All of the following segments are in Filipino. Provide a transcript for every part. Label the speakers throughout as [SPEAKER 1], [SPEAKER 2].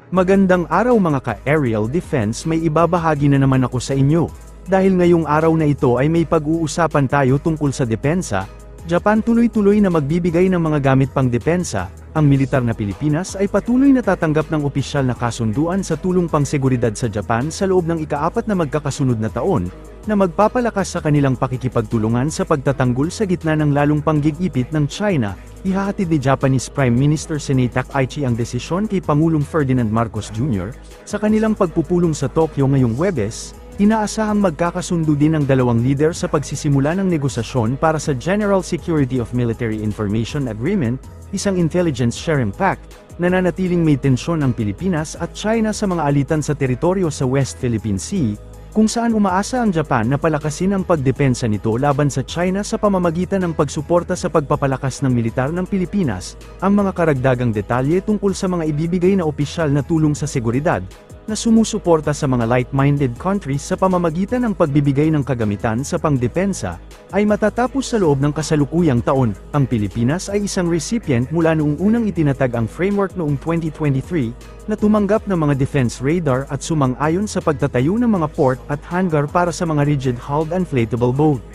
[SPEAKER 1] Magandang araw mga ka-aerial defense, may ibabahagi na naman ako sa inyo. Dahil ngayong araw na ito ay may pag-uusapan tayo tungkol sa depensa. Japan tuloy-tuloy na magbibigay ng mga gamit pang depensa. Ang militar na Pilipinas ay patuloy na tatanggap ng opisyal na kasunduan sa tulong pang-seguridad sa Japan sa loob ng ika-4 na magkakasunod na taon, na magpapalakas sa kanilang pakikipagtulungan sa pagtatanggol sa gitna ng lalong panggigipit ng China. Ihahatid ni Japanese Prime Minister Sanae Takaichi ang desisyon kay Pangulong Ferdinand Marcos Jr. sa kanilang pagpupulong sa Tokyo ngayong Huwebes. Inaasahang magkakasundo din ang dalawang lider sa pagsisimula ng negosasyon para sa General Security of Military Information Agreement, isang intelligence sharing pact. Nananatiling may tensyon ang Pilipinas at China sa mga alitan sa teritoryo sa West Philippine Sea, kung saan umaasa ang Japan na palakasin ang pagdepensa nito laban sa China sa pamamagitan ng pagsuporta sa pagpapalakas ng militar ng Pilipinas. Ang mga karagdagang detalye tungkol sa mga ibibigay na opisyal na tulong sa seguridad, na sumusuporta sa mga like-minded countries sa pamamagitan ng pagbibigay ng kagamitan sa pangdepensa, ay matatapos sa loob ng kasalukuyang taon. Ang Pilipinas ay isang recipient mula noong unang itinatag ang framework noong 2023, na tumanggap ng mga defense radar at sumang-ayon sa pagtatayo ng mga port at hangar para sa mga rigid-hulled inflatable boat.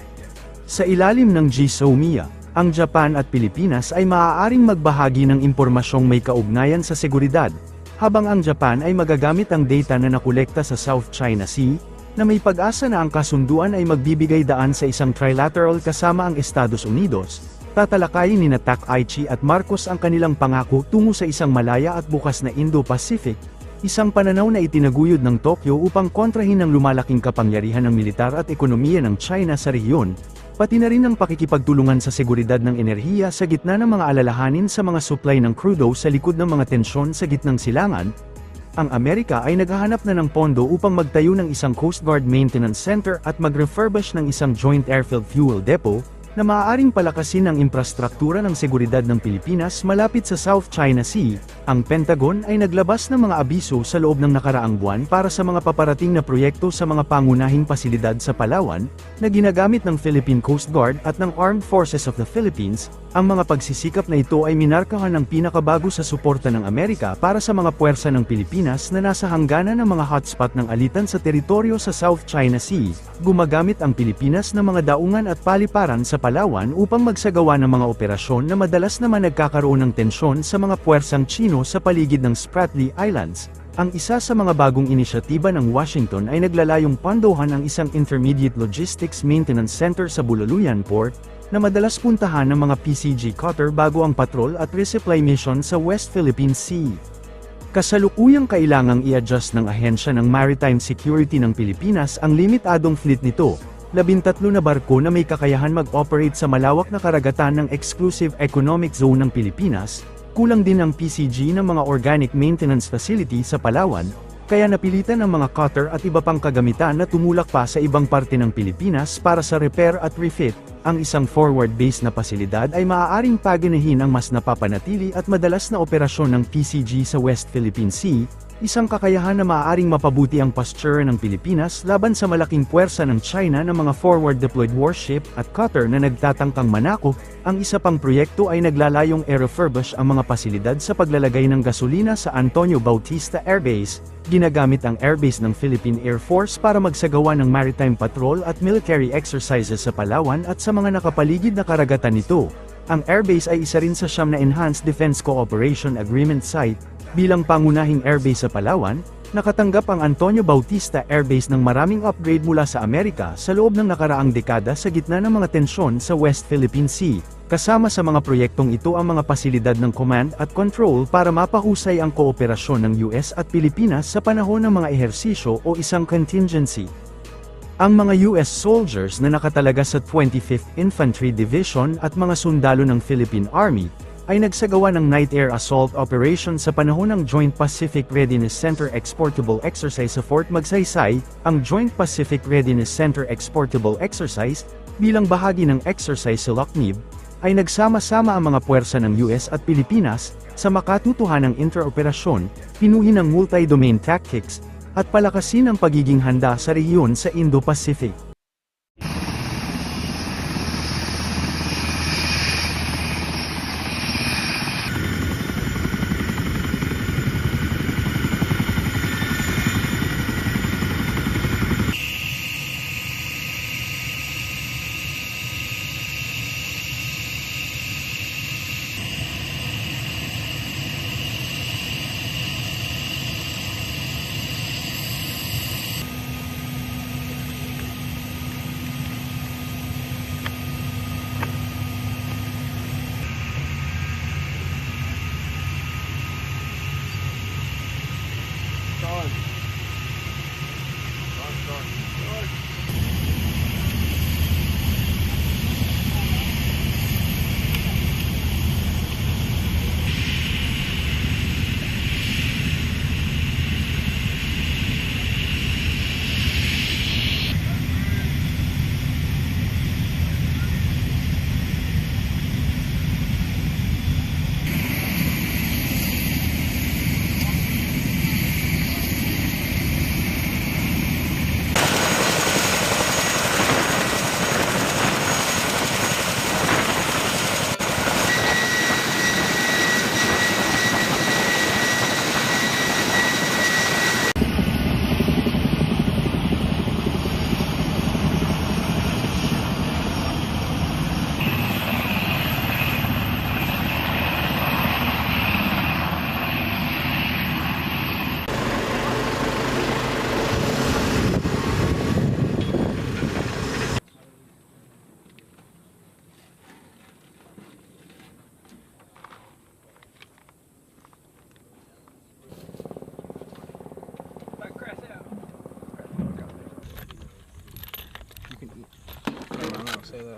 [SPEAKER 1] Sa ilalim ng GSOMIA, ang Japan at Pilipinas ay maaaring magbahagi ng impormasyong may kaugnayan sa seguridad, habang ang Japan ay magagamit ang data na nakolekta sa South China Sea, na may pag-asa na ang kasunduan ay magbibigay daan sa isang trilateral kasama ang Estados Unidos. Tatalakayin ni Takaichi at Marcos ang kanilang pangako tungo sa isang malaya at bukas na Indo-Pacific, isang pananaw na itinaguyod ng Tokyo upang kontrahin ang lumalaking kapangyarihan ng militar at ekonomiya ng China sa rehiyon, pati na rin ang pakikipagtulungan sa seguridad ng enerhiya sa gitna ng mga alalahanin sa mga supply ng crudo sa likod ng mga tensyon sa gitnang silangan. Ang Amerika ay naghahanap na ng pondo upang magtayo ng isang Coast Guard Maintenance Center at mag-refurbish ng isang Joint Airfield Fuel Depot, na maaaring palakasin ang infrastruktura ng seguridad ng Pilipinas malapit sa South China Sea. Ang Pentagon ay naglabas ng mga abiso sa loob ng nakaraang buwan para sa mga paparating na proyekto sa mga pangunahing pasilidad sa Palawan, na ginagamit ng Philippine Coast Guard at ng Armed Forces of the Philippines. Ang mga pagsisikap na ito ay minarkahan ng pinakabago sa suporta ng Amerika para sa mga puwersa ng Pilipinas na nasa hangganan ng mga hotspot ng alitan sa teritoryo sa South China Sea. Gumagamit ang Pilipinas ng mga daungan at paliparan sa Palawan upang magsagawa ng mga operasyon na madalas naman nagkakaroon ng tensyon sa mga puwersang Chino sa paligid ng Spratly Islands. Ang isa sa mga bagong inisyatiba ng Washington ay naglalayong pondohan ang isang Intermediate Logistics Maintenance Center sa Bululuyan Port, na madalas puntahan ng mga PCG cutter bago ang patrol at resupply mission sa West Philippine Sea. Kasalukuyang kailangang i-adjust ng Ahensya ng Maritime Security ng Pilipinas ang limitadong fleet nito, 13 na barko na may kakayahan mag-operate sa malawak na karagatan ng Exclusive Economic Zone ng Pilipinas. Kulang din ang PCG ng mga Organic Maintenance Facility sa Palawan, kaya napilitan ang mga cutter at iba pang kagamitan na tumulak pa sa ibang parte ng Pilipinas para sa repair at refit. Ang isang forward-based na pasilidad ay maaaring paganahin ang mas napapanatili at madalas na operasyon ng PCG sa West Philippine Sea, isang kakayahan na maaaring mapabuti ang posture ng Pilipinas laban sa malaking puwersa ng China ng mga forward-deployed warship at cutter na nagtatangkang manakop. Ang isa pang proyekto ay naglalayong i-refurbish ang mga pasilidad sa paglalagay ng gasolina sa Antonio Bautista Air Base. Ginagamit ang airbase ng Philippine Air Force para magsagawa ng maritime patrol at military exercises sa Palawan at sa mga nakapaligid na karagatan nito. Ang airbase ay isa rin sa 9 na Enhanced Defense Cooperation Agreement site. Bilang pangunahing airbase sa Palawan, nakatanggap ang Antonio Bautista Air Base ng maraming upgrade mula sa Amerika sa loob ng nakaraang dekada sa gitna ng mga tensyon sa West Philippine Sea. Kasama sa mga proyektong ito ang mga pasilidad ng command at control para mapahusay ang kooperasyon ng US at Pilipinas sa panahon ng mga ehersisyo o isang contingency. Ang mga US soldiers na nakatalaga sa 25th Infantry Division at mga sundalo ng Philippine Army ay nagsagawa ng night air assault operation sa panahon ng Joint Pacific Readiness Center Exportable Exercise sa Fort Magsaysay. Ang Joint Pacific Readiness Center Exportable Exercise, bilang bahagi ng exercise sa Locknib, ay nagsama-sama ang mga puwersa ng US at Pilipinas sa makatutuhanang interoperasyon, pinuhin ng multi-domain tactics, at palakasin ang pagiging handa sa rehiyon sa Indo-Pacific.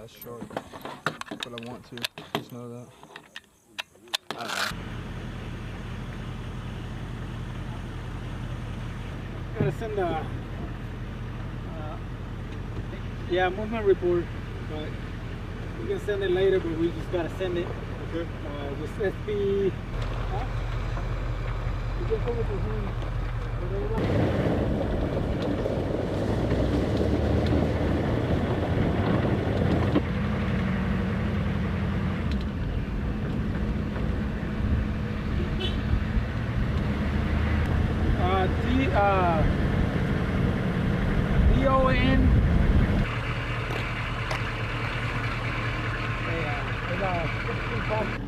[SPEAKER 2] that short, but I want to. Just know that. I don't know.
[SPEAKER 3] Gotta send a yeah, movement report, but we can send it later, but we just gotta send it.
[SPEAKER 2] Okay.
[SPEAKER 3] Just SP. Huh? You can come with your hand. DON. Yeah,